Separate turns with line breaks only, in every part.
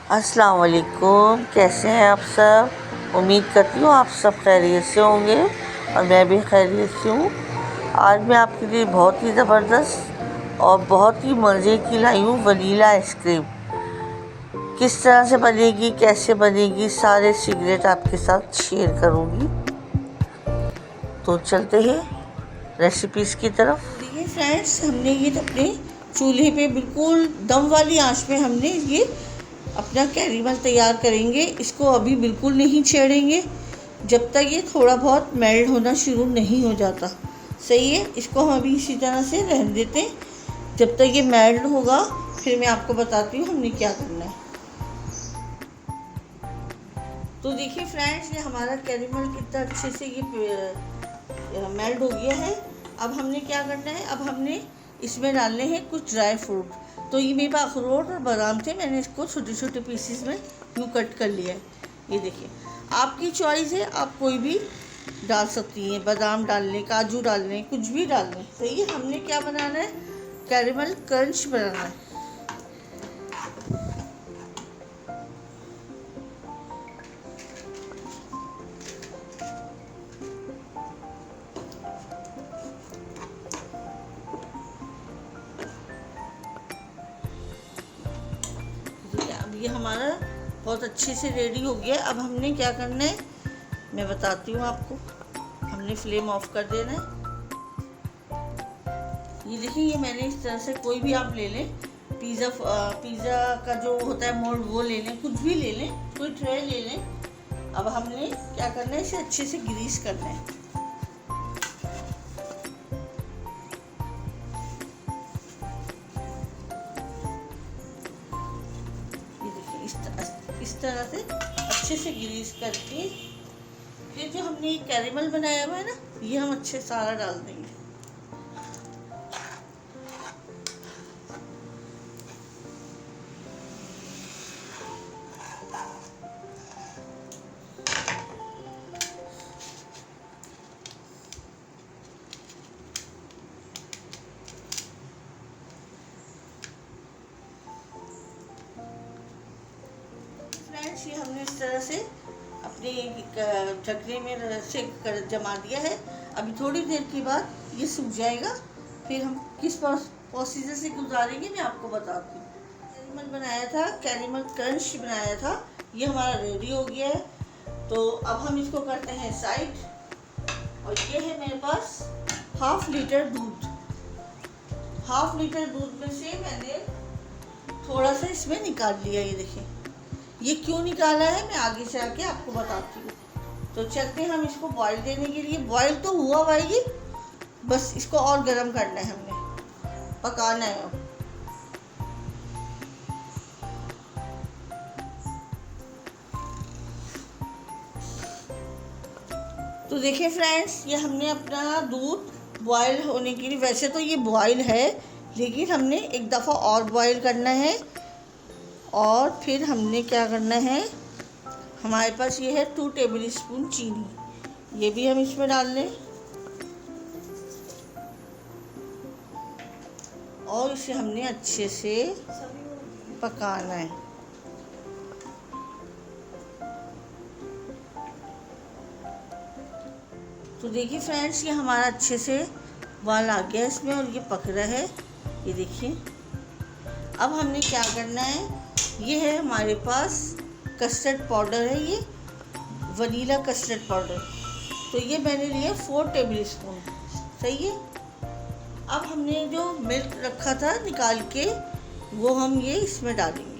अस्सलाम वालेकुम। कैसे हैं आप सब? उम्मीद करती हूँ आप सब खैरियत से होंगे और मैं भी खैरियत से हूँ। आज मैं आपके लिए बहुत ही ज़बरदस्त और बहुत ही मज़े की लाई हूँ वनीला आइसक्रीम। किस तरह से बनेगी, कैसे बनेगी, सारे सीक्रेट आपके साथ शेयर करूँगी। तो चलते हैं रेसिपीज़ की तरफ। देखिए फ्रेंड्स, हमने ये अपने चूल्हे पे बिल्कुल दम वाली आंच पे हमने ये अपना कैरेमल तैयार करेंगे। इसको अभी बिल्कुल नहीं छेड़ेंगे जब तक ये थोड़ा बहुत मेल्ट होना शुरू नहीं हो जाता। सही है, इसको हम अभी इसी तरह से रहने देते हैं जब तक ये मेल्ट होगा। फिर मैं आपको बताती हूँ हमने क्या करना है। तो देखिए फ्रेंड्स, ये हमारा कैरेमल कितना अच्छे से ये मेल्ट हो गया है। अब हमने क्या करना है, अब हमने इसमें डालने हैं कुछ ड्राई फ्रूट। तो ये मेरे पास अखरोट और बादाम थे, मैंने इसको छोटे छोटे पीसेस में यूँ कट कर लिया है। ये देखिए, आपकी चॉइस है, आप कोई भी डाल सकती हैं। बादाम डाल लें, काजू डाल लें, कुछ भी डाल लें। सही है, हमने क्या बनाना है, कैरेमल क्रंच बनाना है। अब ये हमारा बहुत अच्छे से रेडी हो गया। अब हमने क्या करना है मैं बताती हूँ आपको। हमने फ्लेम ऑफ कर देना है। ये देखिए, ये मैंने इस तरह से, कोई भी आप ले लें, पिज़्ज़ा का जो होता है मोल्ड वो ले लें, कुछ भी ले लें, कोई ट्रे ले लें। अब हमने क्या करना है, इसे अच्छे से ग्रीस करना है। ये देखिए, इस तरह से अच्छे से ग्रीस करके फिर जो हमने ये कैरेमल बनाया हुआ है ना, ये हम अच्छे सारा डाल देंगे। फ्रेंड्स, ये हमने इस तरह से अपने ढकने में से जमा दिया है। अभी थोड़ी देर के बाद ये सूख जाएगा। फिर हम किस प्रोसीजर से गुजारेंगे मैं आपको बताती हूँ। कैरेमल बनाया था, कैरेमल क्रंच बनाया था, ये हमारा रेडी हो गया है। तो अब हम इसको करते हैं साइड। और ये है मेरे पास हाफ लीटर दूध। हाफ लीटर दूध में से मैंने थोड़ा सा इसमें निकाल लिया। ये देखिए, ये क्यों निकाला है मैं आगे से आके आपको बताती हूँ। तो चलते हैं हम इसको बॉईल देने के लिए। बॉईल तो हुआ हुआ है, बस इसको और गर्म करना है, हमने पकाना है। तो देखिए फ्रेंड्स, ये हमने अपना दूध बॉईल होने के लिए, वैसे तो ये बॉईल है लेकिन हमने एक दफ़ा और बॉईल करना है। और फिर हमने क्या करना है, हमारे पास ये है 2 टेबल स्पून चीनी, ये भी हम इसमें डाल लें। और इसे हमने अच्छे से पकाना है। तो देखिए फ्रेंड्स, ये हमारा अच्छे से उबाल आ गया इसमें और ये पक रहा है। ये देखिए, अब हमने क्या करना है, ये है हमारे पास कस्टर्ड पाउडर है, ये वनीला कस्टर्ड पाउडर। तो ये मैंने लिया 4 टेबल स्पून। सही है। अब हमने जो मिल्क रखा था निकाल के, वो हम ये इसमें डालेंगे।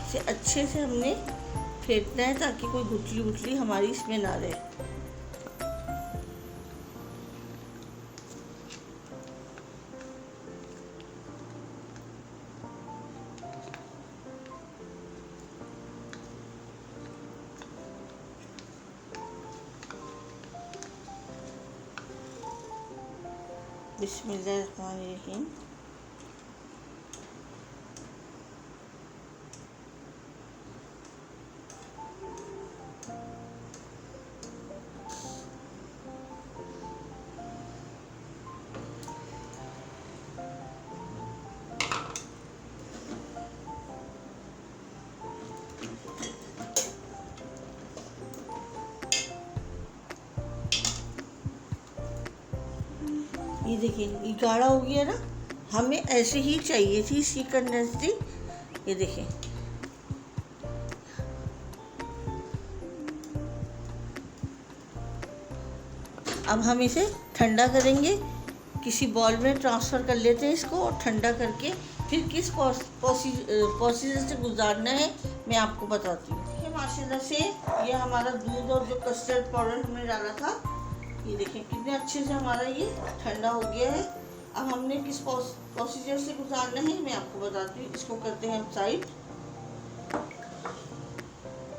इसे अच्छे से हमने फेंटना है ताकि कोई गुठली गुठली हमारी इसमें ना रहे। बिस्मिल्लाहिर्रहमानिर्रहीम। ये देखिए ये गाढ़ा हो गया ना, हमें ऐसे ही चाहिए थी इसकी कंसिस्टेंसी। ये देखिए अब हम इसे ठंडा करेंगे, किसी बॉल में ट्रांसफ़र कर लेते हैं इसको और ठंडा करके फिर किस प्रोसीजर से गुजारना है मैं आपको बताती हूँ। देखिए माशाल्लाह से ये हमारा दूध और जो कस्टर्ड पाउडर हमने डाला था, ये देखिए कितने अच्छे से हमारा ये ठंडा हो गया है। अब हमने किस प्रोसीजर से गुजारना है मैं आपको बताती हूँ। इसको करते हैं हम साइड,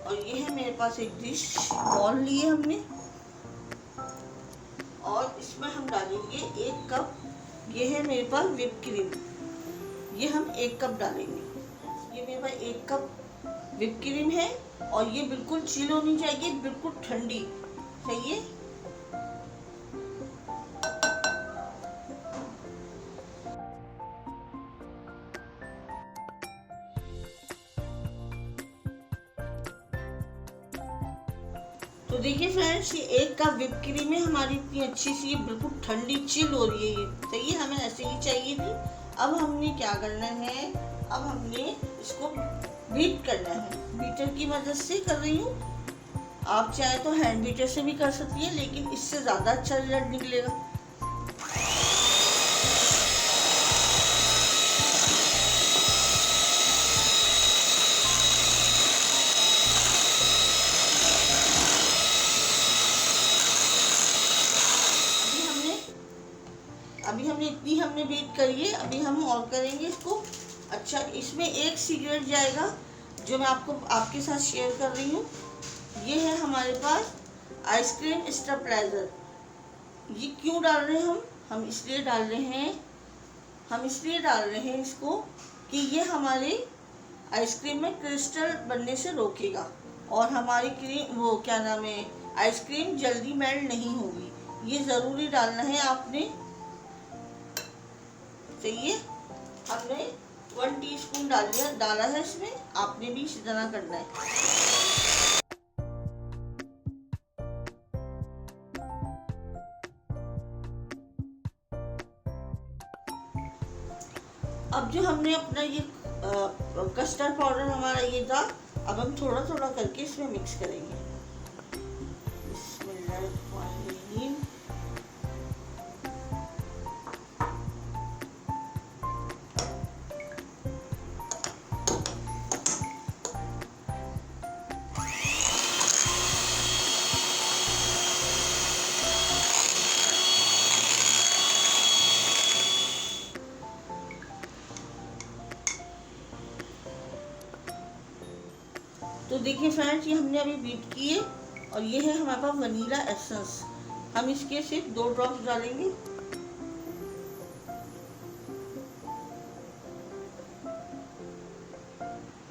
और ये है मेरे पास एक डिश बॉल लिए हमने, और इसमें हम डालेंगे 1 कप। ये है मेरे पास व्हिप क्रीम, ये हम 1 कप डालेंगे। ये मेरे पास 1 कप व्हिप क्रीम है, और ये बिल्कुल चिल होनी चाहिए, बिल्कुल ठंडी चाहिए। तो देखिए फ्रेंड्स, ये 1 कप व्हिप क्रीम है हमारी, इतनी अच्छी सी, ये बिल्कुल ठंडी चिल हो रही है। ये सही है, हमें ऐसे ही चाहिए थी। अब हमने क्या करना है, अब हमने इसको बीट करना है। बीटर की मदद से कर रही हूँ, आप चाहे तो हैंड बीटर से भी कर सकती है, लेकिन इससे ज़्यादा अच्छा रिजल्ट निकलेगा। अभी हमने इतनी हमने बीट करी है, अभी हम और करेंगे इसको। अच्छा, इसमें एक सीक्रेट जाएगा जो मैं आपको आपके साथ शेयर कर रही हूँ। ये है हमारे पास आइसक्रीम स्टेबलाइजर। ये क्यों डाल रहे हैं हम इसलिए डाल रहे हैं इसको कि ये हमारे आइसक्रीम में क्रिस्टल बनने से रोकेगा, और हमारी क्रीम वो क्या नाम है आइसक्रीम जल्दी मेल्ट नहीं होगी। ये ज़रूरी डालना है आपने, चाहिए। हमने 1 टीस्पून डाला है इसमें, आपने भी इसी तरह करना है। अब जो हमने अपना ये कस्टर्ड पाउडर हमारा ये था, अब हम थोड़ा थोड़ा करके इसमें मिक्स करेंगे। बिस्मिल्लाहिर्रहमानिर्रहीम। तो देखिए फ्रेंड्स, ये हमने अभी बीट किए, और ये है हमारे पास वनीला एसेंस। हम इसके सिर्फ 2 ड्रॉप्स डालेंगे।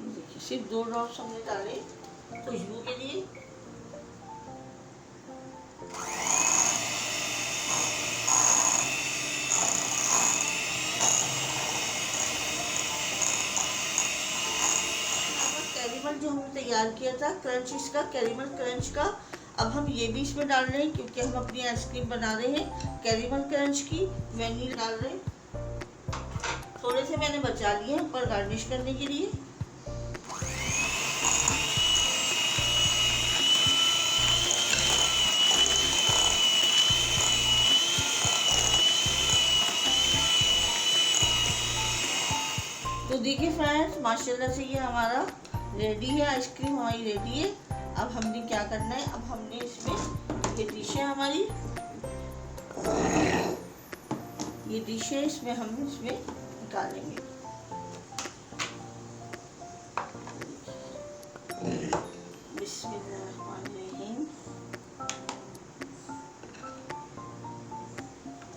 देखिए सिर्फ 2 ड्रॉप्स हमने डाले खुशबू के लिए। कैरेमल जो हमने तैयार किया था क्रंच, इसका कैरेमल क्रंच का, अब हम ये भी इसमें डाल रहे हैं क्योंकि हम अपनी आइसक्रीम बना रहे हैं कैरेमल क्रंच की। वैनिला डाल रहे हैं, थोड़े से मैंने बचा लिए हैं ऊपर गार्निश करने के लिए। तो देखिए फ्रेंड्स, माशाल्लाह से ये हमारा रेडी है, आइसक्रीम हमारी रेडी है। अब हमने क्या करना है, अब हमने इसमें ये डिश है हमारी, ये डिश है, इसमें हम इसमें निकालेंगे। बिस्मिल्लाहिर्रहमानिर्रहीम।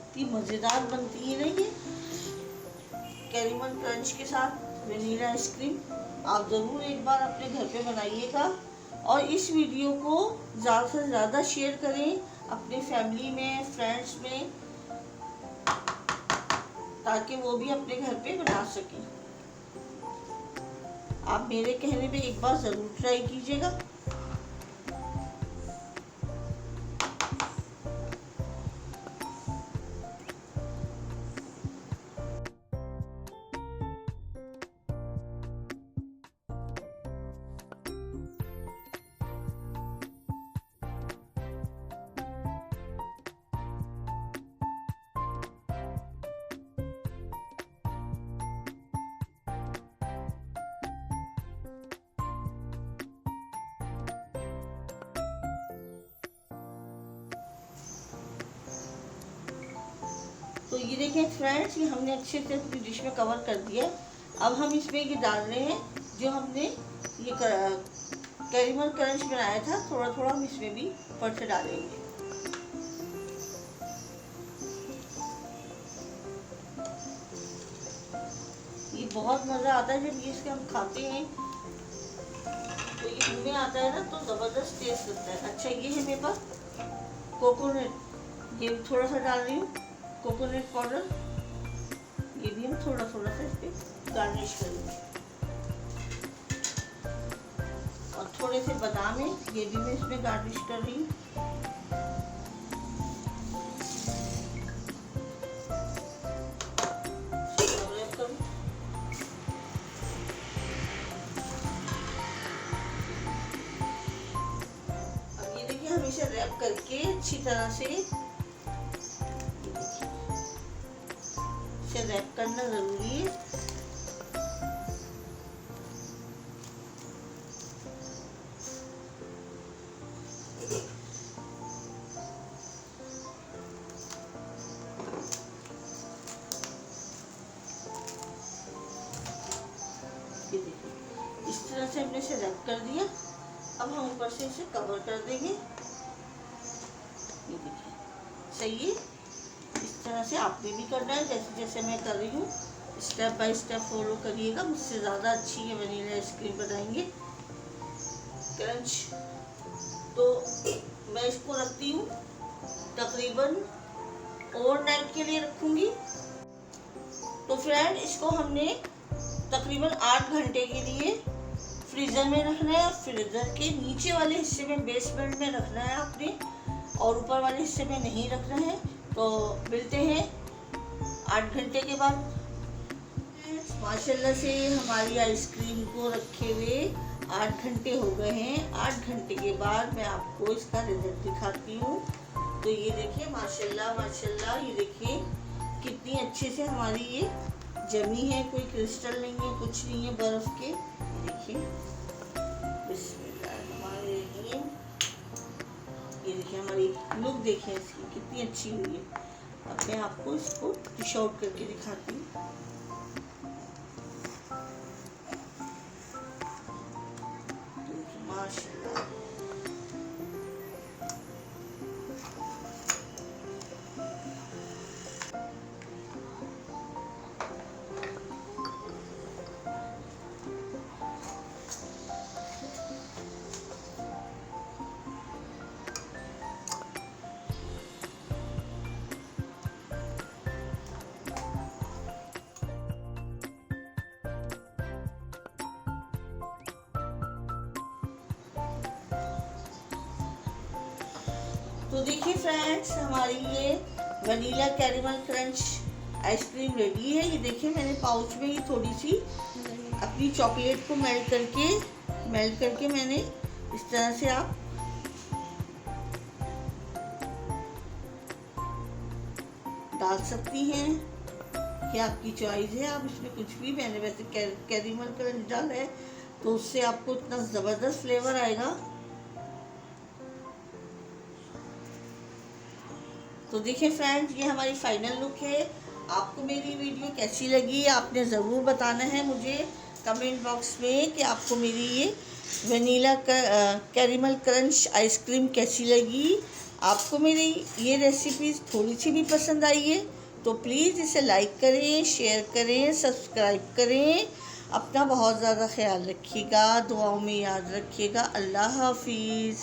इतनी मज़ेदार बनती है ना ये कैरेमल क्रंच के साथ वनीला आइसक्रीम। आप ज़रूर एक बार अपने घर पे बनाइएगा, और इस वीडियो को ज़्यादा से ज़्यादा शेयर करें अपने फैमिली में, फ्रेंड्स में, ताकि वो भी अपने घर पे बना सकें। आप मेरे कहने पे एक बार ज़रूर ट्राई कीजिएगा। ये देखिए फ्रेंड्स, ये हमने अच्छे से अपनी डिश में कवर कर दिया। अब हम इसमें ये डाल रहे हैं जो हमने ये कैरेमल क्रंच बनाया था, थोड़ा थोड़ा हम इसमें भी ऊपर से डालेंगे। ये बहुत मज़ा आता है जब ये इसके हम खाते हैं, तो ये मुँह में आता है ना तो ज़बरदस्त टेस्ट लगता है। अच्छा, ये है मेरे पास कोकोनट, ये थोड़ा सा डाल रही हूँ कोकोनट पाउडर। ये भी हम थोड़ा थोड़ा सा इस पर गार्निश करेंगे। और थोड़े से बादाम है, ये भी मैं इसमें गार्निश कर रही हूँ। अब ये देखिए, हम इसे रैप करके अच्छी तरह से इसे रैप करना जरूरी है। इस तरह से हमने इसे रैप कर दिया। अब हम ऊपर से इसे कवर कर देंगे। ये देखिए, सही है। इस तरह से आपने भी करना है, जैसे जैसे मैं कर रही हूँ। स्टेप बाय स्टेप फॉलो करिएगा, मुझसे ज़्यादा अच्छी ये वनीला आइसक्रीम बनाएंगे क्रंच। तो मैं इसको रखती हूँ तकरीबन ओवरनाइट के लिए रखूँगी। तो फ्रेंड, इसको हमने तकरीबन 8 घंटे के लिए फ्रीज़र में रखना है। फ्रीज़र के नीचे वाले हिस्से में, बेसमेंट में रखना है आपने, और ऊपर वाले हिस्से में नहीं रखना है। तो मिलते हैं 8 घंटे के बाद। माशाल्लाह से हमारी आइसक्रीम को रखे हुए 8 घंटे हो गए हैं। 8 घंटे के बाद मैं आपको इसका रिजल्ट दिखाती हूँ। तो ये देखिए, माशाल्लाह माशाल्लाह, ये देखिए कितनी अच्छे से हमारी ये जमी है, कोई क्रिस्टल नहीं है, कुछ नहीं है बर्फ़ के। देखिए, बिस्मिल्लाहिर्रहमानिर्रहीम। ये देखिए हमारी लुक, देखिए इसकी कितनी अच्छी हुई है। अब मैं आपको इसको डिश आउट करके दिखाती हूँ। माशाल्लाह, तो देखिए फ्रेंड्स, हमारी ये vanilla caramel crunch ice cream ready है। ये देखिए, मैंने पाउच में ये थोड़ी सी अपनी चॉकलेट को मेल्ट करके मैंने इस तरह से आप डाल सकती हैं, कि आपकी चॉइस है। आप इसमें कुछ भी, मैंने वैसे कैरेमल क्रंच डाला है तो उससे आपको इतना ज़बरदस्त फ्लेवर आएगा। तो देखिए फ्रेंड्स, ये हमारी फाइनल लुक है। आपको मेरी वीडियो कैसी लगी आपने ज़रूर बताना है मुझे कमेंट बॉक्स में, कि आपको मेरी ये वनीला कैरेमल क्रंच आइसक्रीम कैसी लगी। आपको मेरी ये रेसिपीज़ थोड़ी सी भी पसंद आई है तो प्लीज़ इसे लाइक करें, शेयर करें, सब्सक्राइब करें। अपना बहुत ज़्यादा ख्याल रखिएगा, दुआओं में याद रखिएगा। अल्लाह हाफिज़।